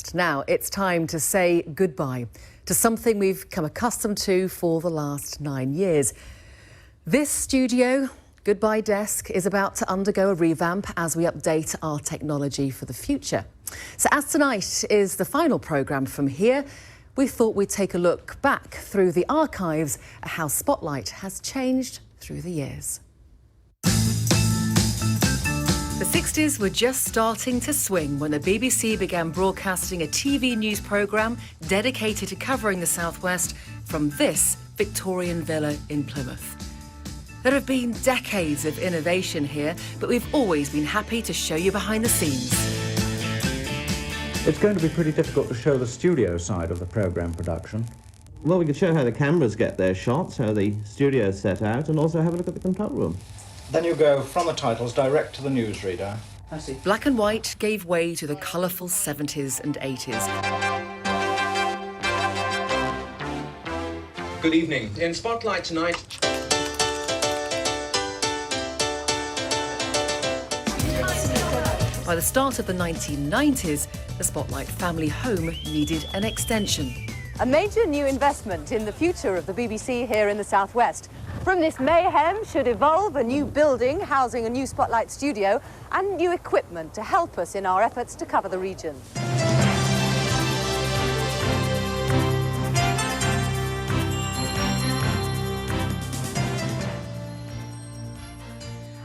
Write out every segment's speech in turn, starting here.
West. Now it's time to say goodbye to something we've come accustomed to for the last 9 years. This studio, Goodbye Desk, is about to undergo a revamp as we update our technology for the future. So as tonight is the final programme from here, we thought we'd take a look back through the archives at how Spotlight has changed through the years. The 60s were just starting to swing when the BBC began broadcasting a TV news programme dedicated to covering the South West from this Victorian villa in Plymouth. There have been decades of innovation here, but we've always been happy to show you behind the scenes. It's going to be pretty difficult to show the studio side of the programme production. Well, we could show how the cameras get their shots, how the studio's set out, and also have a look at the control room. Then you go from the titles direct to the newsreader. I see. Black and white gave way to the colourful 70s and 80s. Good evening. In Spotlight tonight... By the start of the 1990s, the Spotlight family home needed an extension. A major new investment in the future of the BBC here in the South West. From this mayhem should evolve a new building housing a new Spotlight studio and new equipment to help us in our efforts to cover the region.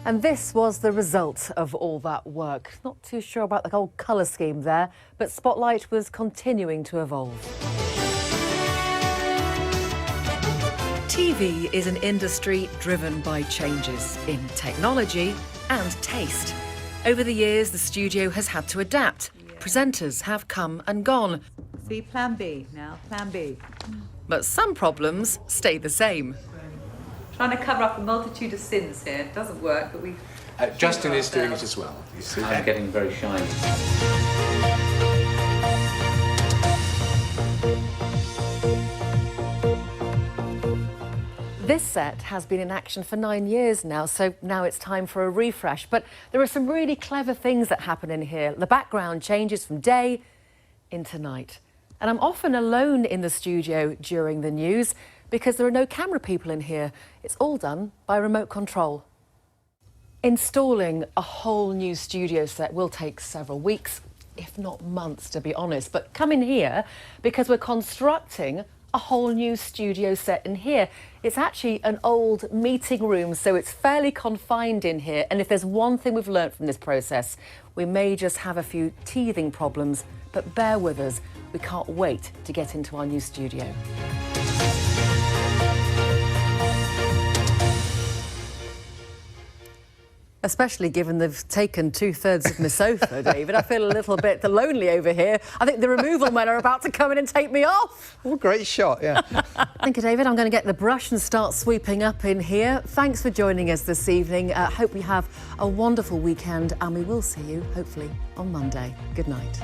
And this was the result of all that work. Not too sure about the whole colour scheme there, but Spotlight was continuing to evolve. TV is an industry driven by changes in technology and taste. Over the years, the studio has had to adapt. Presenters have come and gone. See, plan B now, plan B. But some problems stay the same. Trying to cover up a multitude of sins here. It doesn't work, but we... Justin is doing it as well. You see. I'm getting very shy. This set has been in action for 9 years now, so now it's time for a refresh. But there are some really clever things that happen in here. The background changes from day into night. And I'm often alone in the studio during the news because there are no camera people in here. It's all done by remote control. Installing a whole new studio set will take several weeks, if not months, to be honest. But come in here because we're constructing a whole new studio set in here. It's actually an old meeting room, so it's fairly confined in here. And if there's one thing we've learnt from this process, we may just have a few teething problems, but bear with us. We can't wait to get into our new studio. Especially given they've taken 2/3 of my sofa, David. I feel a little bit lonely over here. I think the removal men are about to come in and take me off. Oh, great shot, yeah. Thank you, David. I'm going to get the brush and start sweeping up in here. Thanks for joining us this evening. Hope you have a wonderful weekend, and we will see you, hopefully, on Monday. Good night.